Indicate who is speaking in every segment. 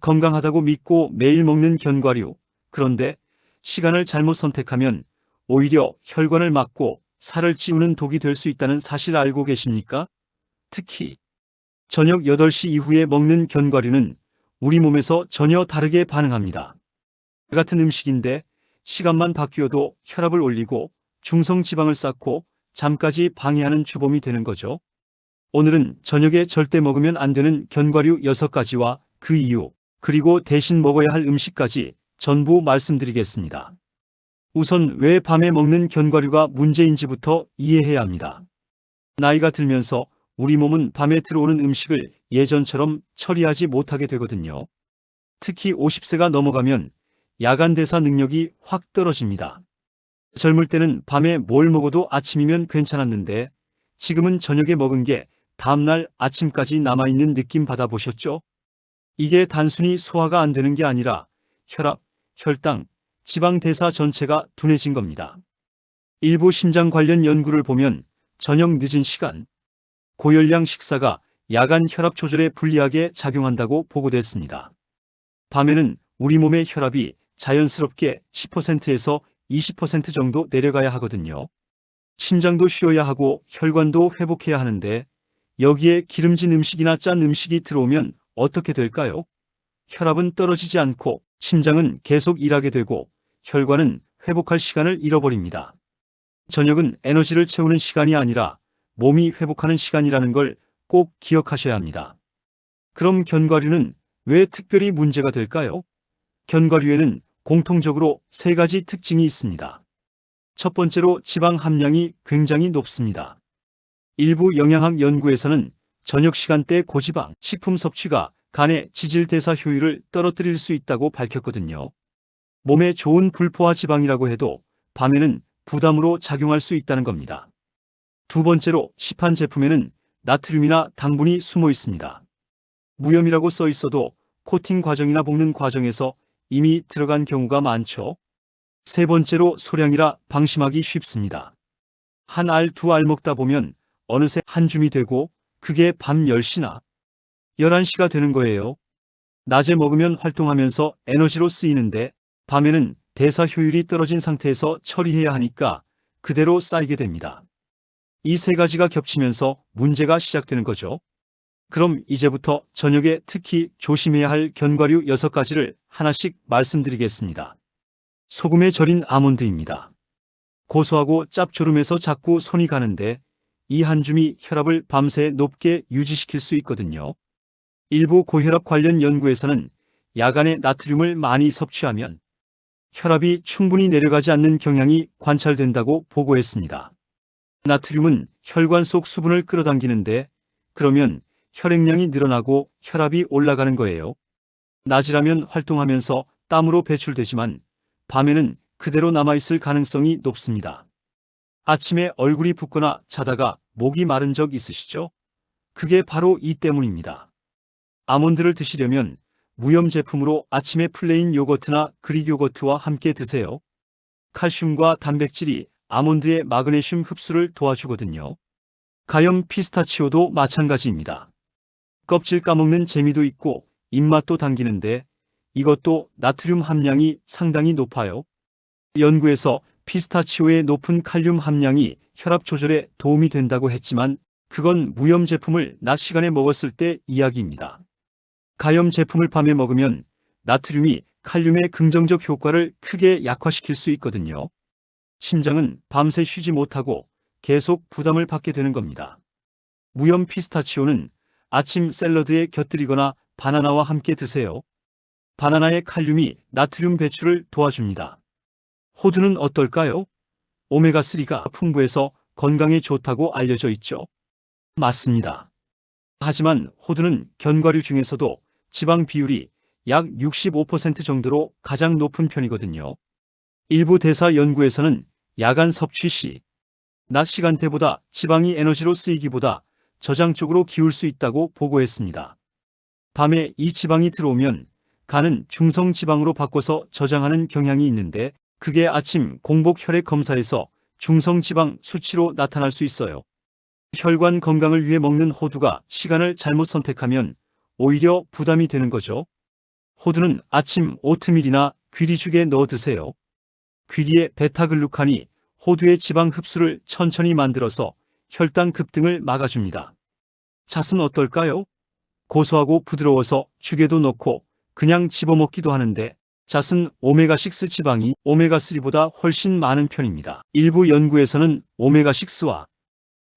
Speaker 1: 건강하다고 믿고 매일 먹는 견과류. 그런데 시간을 잘못 선택하면 오히려 혈관을 막고 살을 찌우는 독이 될 수 있다는 사실 알고 계십니까? 특히 저녁 8시 이후에 먹는 견과류는 우리 몸에서 전혀 다르게 반응합니다. 같은 음식인데 시간만 바뀌어도 혈압을 올리고 중성지방을 쌓고 잠까지 방해하는 주범이 되는 거죠. 오늘은 저녁에 절대 먹으면 안 되는 견과류 6가지와 그 이유, 그리고 대신 먹어야 할 음식까지 전부 말씀드리겠습니다. 우선 왜 밤에 먹는 견과류가 문제인지부터 이해해야 합니다. 나이가 들면서 우리 몸은 밤에 들어오는 음식을 예전처럼 처리하지 못하게 되거든요. 특히 50세가 넘어가면 야간 대사 능력이 확 떨어집니다. 젊을 때는 밤에 뭘 먹어도 아침이면 괜찮았는데 지금은 저녁에 먹은 게 다음날 아침까지 남아있는 느낌 받아보셨죠? 이게 단순히 소화가 안 되는 게 아니라 혈압, 혈당, 지방 대사 전체가 둔해진 겁니다. 일부 심장 관련 연구를 보면 저녁 늦은 시간, 고열량 식사가 야간 혈압 조절에 불리하게 작용한다고 보고됐습니다. 밤에는 우리 몸의 혈압이 자연스럽게 10%에서 20% 정도 내려가야 하거든요. 심장도 쉬어야 하고 혈관도 회복해야 하는데 여기에 기름진 음식이나 짠 음식이 들어오면 어떻게 될까요? 혈압은 떨어지지 않고 심장은 계속 일하게 되고 혈관은 회복할 시간을 잃어버립니다. 저녁은 에너지를 채우는 시간이 아니라 몸이 회복하는 시간이라는 걸 꼭 기억하셔야 합니다. 그럼 견과류는 왜 특별히 문제가 될까요? 견과류에는 공통적으로 3가지 특징이 있습니다. 첫 번째로 지방 함량이 굉장히 높습니다. 일부 영양학 연구에서는 저녁 시간대 고지방 식품 섭취가 간의 지질 대사 효율을 떨어뜨릴 수 있다고 밝혔거든요. 몸에 좋은 불포화 지방이라고 해도 밤에는 부담으로 작용할 수 있다는 겁니다. 두 번째로 시판 제품에는 나트륨이나 당분이 숨어 있습니다. 무염이라고 써 있어도 코팅 과정이나 볶는 과정에서 이미 들어간 경우가 많죠. 세 번째로 소량이라 방심하기 쉽습니다. 한 알, 2알 먹다 보면 어느새 한 줌이 되고 그게 밤 10시나 11시가 되는 거예요. 낮에 먹으면 활동하면서 에너지로 쓰이는데 밤에는 대사 효율이 떨어진 상태에서 처리해야 하니까 그대로 쌓이게 됩니다. 이 3가지가 겹치면서 문제가 시작되는 거죠. 그럼 이제부터 저녁에 특히 조심해야 할 견과류 6가지를 하나씩 말씀드리겠습니다. 소금에 절인 아몬드입니다. 고소하고 짭조름해서 자꾸 손이 가는데 이 한 줌이 혈압을 밤새 높게 유지시킬 수 있거든요. 일부 고혈압 관련 연구에서는 야간에 나트륨을 많이 섭취하면 혈압이 충분히 내려가지 않는 경향이 관찰된다고 보고했습니다. 나트륨은 혈관 속 수분을 끌어당기는데 그러면 혈액량이 늘어나고 혈압이 올라가는 거예요. 낮이라면 활동하면서 땀으로 배출되지만 밤에는 그대로 남아있을 가능성이 높습니다. 아침에 얼굴이 붓거나 자다가 목이 마른 적 있으시죠? 그게 바로 이 때문입니다. 아몬드를 드시려면 무염 제품으로 아침에 플레인 요거트나 그릭 요거트와 함께 드세요. 칼슘과 단백질이 아몬드의 마그네슘 흡수를 도와주거든요. 가염 피스타치오도 마찬가지입니다. 껍질 까먹는 재미도 있고 입맛도 당기는데 이것도 나트륨 함량이 상당히 높아요. 연구에서 피스타치오의 높은 칼륨 함량이 혈압 조절에 도움이 된다고 했지만 그건 무염 제품을 낮 시간에 먹었을 때 이야기입니다. 가염 제품을 밤에 먹으면 나트륨이 칼륨의 긍정적 효과를 크게 약화시킬 수 있거든요. 심장은 밤새 쉬지 못하고 계속 부담을 받게 되는 겁니다. 무염 피스타치오는 아침 샐러드에 곁들이거나 바나나와 함께 드세요. 바나나의 칼륨이 나트륨 배출을 도와줍니다. 호두는 어떨까요? 오메가3가 풍부해서 건강에 좋다고 알려져 있죠. 맞습니다. 하지만 호두는 견과류 중에서도 지방 비율이 약 65% 정도로 가장 높은 편이거든요. 일부 대사 연구에서는 야간 섭취 시 낮 시간대보다 지방이 에너지로 쓰이기보다 저장 쪽으로 기울 수 있다고 보고했습니다. 밤에 이 지방이 들어오면 간은 중성지방으로 바꿔서 저장하는 경향이 있는데 그게 아침 공복 혈액 검사에서 중성지방 수치로 나타날 수 있어요. 혈관 건강을 위해 먹는 호두가 시간을 잘못 선택하면 오히려 부담이 되는 거죠. 호두는 아침 오트밀이나 귀리죽에 넣어 드세요. 귀리의 베타글루칸이 호두의 지방 흡수를 천천히 만들어서 혈당 급등을 막아줍니다. 잣은 어떨까요? 고소하고 부드러워서 죽에도 넣고 그냥 집어먹기도 하는데 잣은 오메가6 지방이 오메가3보다 훨씬 많은 편입니다. 일부 연구에서는 오메가6와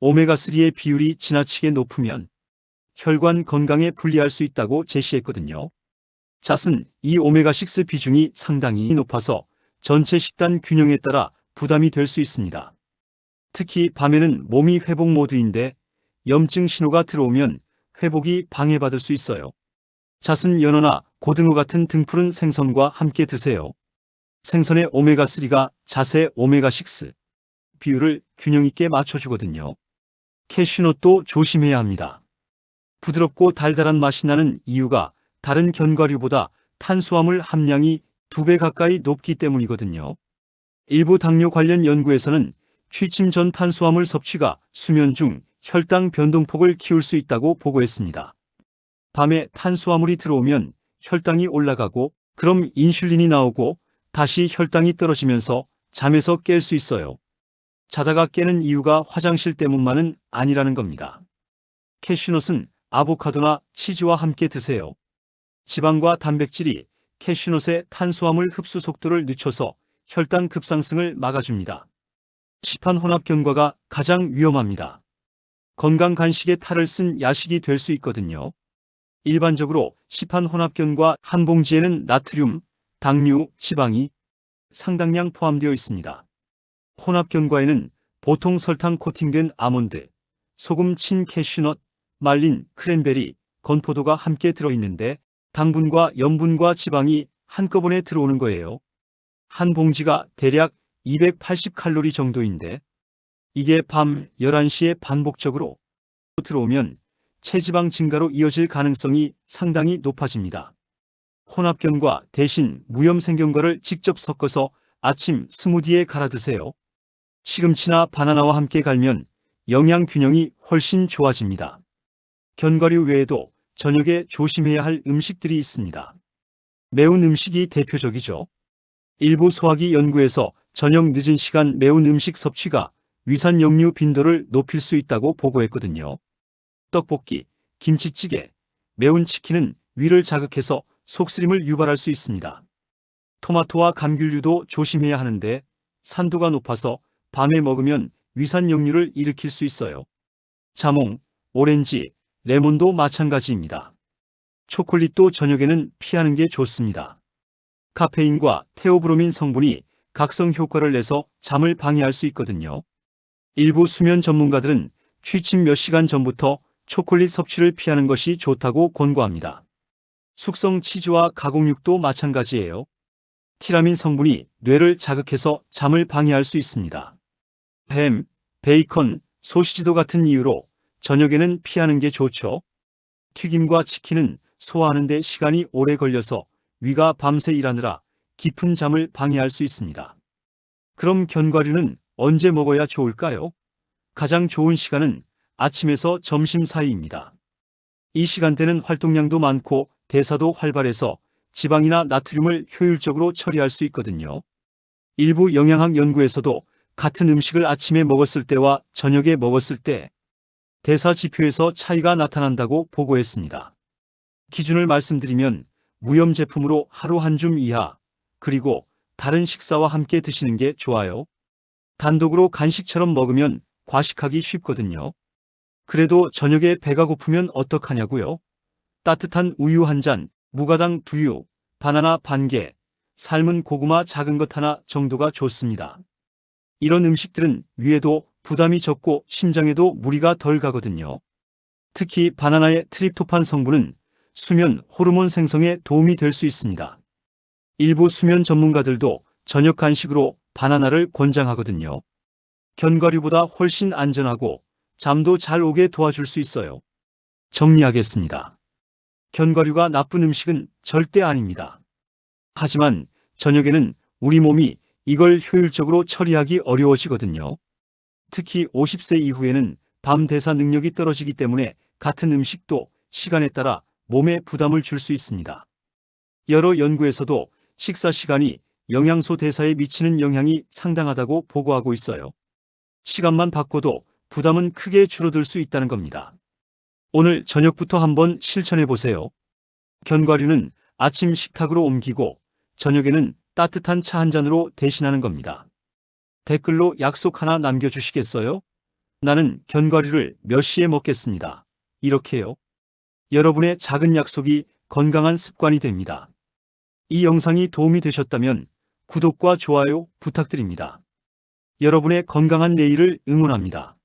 Speaker 1: 오메가3의 비율이 지나치게 높으면 혈관 건강에 불리할 수 있다고 제시했거든요. 잣은 이 오메가6 비중이 상당히 높아서 전체 식단 균형에 따라 부담이 될 수 있습니다. 특히 밤에는 몸이 회복 모드인데 염증 신호가 들어오면 회복이 방해받을 수 있어요. 잣은 연어나 고등어 같은 등푸른 생선과 함께 드세요. 생선의 오메가3가 잣의 오메가6 비율을 균형 있게 맞춰주거든요. 캐슈넛도 조심해야 합니다. 부드럽고 달달한 맛이 나는 이유가 다른 견과류보다 탄수화물 함량이 2배 가까이 높기 때문이거든요. 일부 당뇨 관련 연구에서는 취침 전 탄수화물 섭취가 수면 중 혈당 변동폭을 키울 수 있다고 보고했습니다. 밤에 탄수화물이 들어오면 혈당이 올라가고 그럼 인슐린이 나오고 다시 혈당이 떨어지면서 잠에서 깰 수 있어요. 자다가 깨는 이유가 화장실 때문만은 아니라는 겁니다. 캐슈넛은 아보카도나 치즈와 함께 드세요. 지방과 단백질이 캐슈넛의 탄수화물 흡수 속도를 늦춰서 혈당 급상승을 막아줍니다. 시판 혼합견과가 가장 위험합니다. 건강 간식에 탈을 쓴 야식이 될 수 있거든요. 일반적으로 시판 혼합견과 한 봉지에는 나트륨, 당류, 지방이 상당량 포함되어 있습니다. 혼합견과에는 보통 설탕 코팅된 아몬드, 소금 친 캐슈넛, 말린 크랜베리, 건포도가 함께 들어있는데 당분과 염분과 지방이 한꺼번에 들어오는 거예요. 한 봉지가 대략 280칼로리 정도인데 이게 밤 11시에 반복적으로 들어오면 체지방 증가로 이어질 가능성이 상당히 높아집니다. 혼합견과 대신 무염생견과를 직접 섞어서 아침 스무디에 갈아 드세요. 시금치나 바나나와 함께 갈면 영양 균형이 훨씬 좋아집니다. 견과류 외에도 저녁에 조심해야 할 음식들이 있습니다. 매운 음식이 대표적이죠. 일부 소화기 연구에서 저녁 늦은 시간 매운 음식 섭취가 위산 역류 빈도를 높일 수 있다고 보고했거든요. 떡볶이, 김치찌개, 매운 치킨은 위를 자극해서 속쓰림을 유발할 수 있습니다. 토마토와 감귤류도 조심해야 하는데 산도가 높아서 밤에 먹으면 위산 역류를 일으킬 수 있어요. 자몽, 오렌지, 레몬도 마찬가지입니다. 초콜릿도 저녁에는 피하는 게 좋습니다. 카페인과 테오브로민 성분이 각성 효과를 내서 잠을 방해할 수 있거든요. 일부 수면 전문가들은 취침 몇 시간 전부터 초콜릿 섭취를 피하는 것이 좋다고 권고합니다. 숙성 치즈와 가공육도 마찬가지예요. 티라민 성분이 뇌를 자극해서 잠을 방해할 수 있습니다. 햄, 베이컨, 소시지도 같은 이유로 저녁에는 피하는 게 좋죠. 튀김과 치킨은 소화하는 데 시간이 오래 걸려서 위가 밤새 일하느라 깊은 잠을 방해할 수 있습니다. 그럼 견과류는 언제 먹어야 좋을까요? 가장 좋은 시간은 아침에서 점심 사이입니다. 이 시간대는 활동량도 많고 대사도 활발해서 지방이나 나트륨을 효율적으로 처리할 수 있거든요. 일부 영양학 연구에서도 같은 음식을 아침에 먹었을 때와 저녁에 먹었을 때 대사 지표에서 차이가 나타난다고 보고했습니다. 기준을 말씀드리면 무염 제품으로 하루 한 줌 이하, 그리고 다른 식사와 함께 드시는 게 좋아요. 단독으로 간식처럼 먹으면 과식하기 쉽거든요. 그래도 저녁에 배가 고프면 어떡하냐고요? 따뜻한 우유 한 잔, 무가당 두유, 바나나 반 개, 삶은 고구마 작은 것 하나 정도가 좋습니다. 이런 음식들은 위에도 부담이 적고 심장에도 무리가 덜 가거든요. 특히 바나나의 트립토판 성분은 수면 호르몬 생성에 도움이 될 수 있습니다. 일부 수면 전문가들도 저녁 간식으로 바나나를 권장하거든요. 견과류보다 훨씬 안전하고 잠도 잘 오게 도와줄 수 있어요. 정리하겠습니다. 견과류가 나쁜 음식은 절대 아닙니다. 하지만 저녁에는 우리 몸이 이걸 효율적으로 처리하기 어려워지거든요. 특히 50세 이후에는 밤 대사 능력이 떨어지기 때문에 같은 음식도 시간에 따라 몸에 부담을 줄 수 있습니다. 여러 연구에서도 식사 시간이 영양소 대사에 미치는 영향이 상당하다고 보고하고 있어요. 시간만 바꿔도 부담은 크게 줄어들 수 있다는 겁니다. 오늘 저녁부터 한번 실천해 보세요. 견과류는 아침 식탁으로 옮기고 저녁에는 따뜻한 차 한 잔으로 대신하는 겁니다. 댓글로 약속 하나 남겨주시겠어요? 나는 견과류를 몇 시에 먹겠습니다. 이렇게요. 여러분의 작은 약속이 건강한 습관이 됩니다. 이 영상이 도움이 되셨다면 구독과 좋아요 부탁드립니다. 여러분의 건강한 내일을 응원합니다.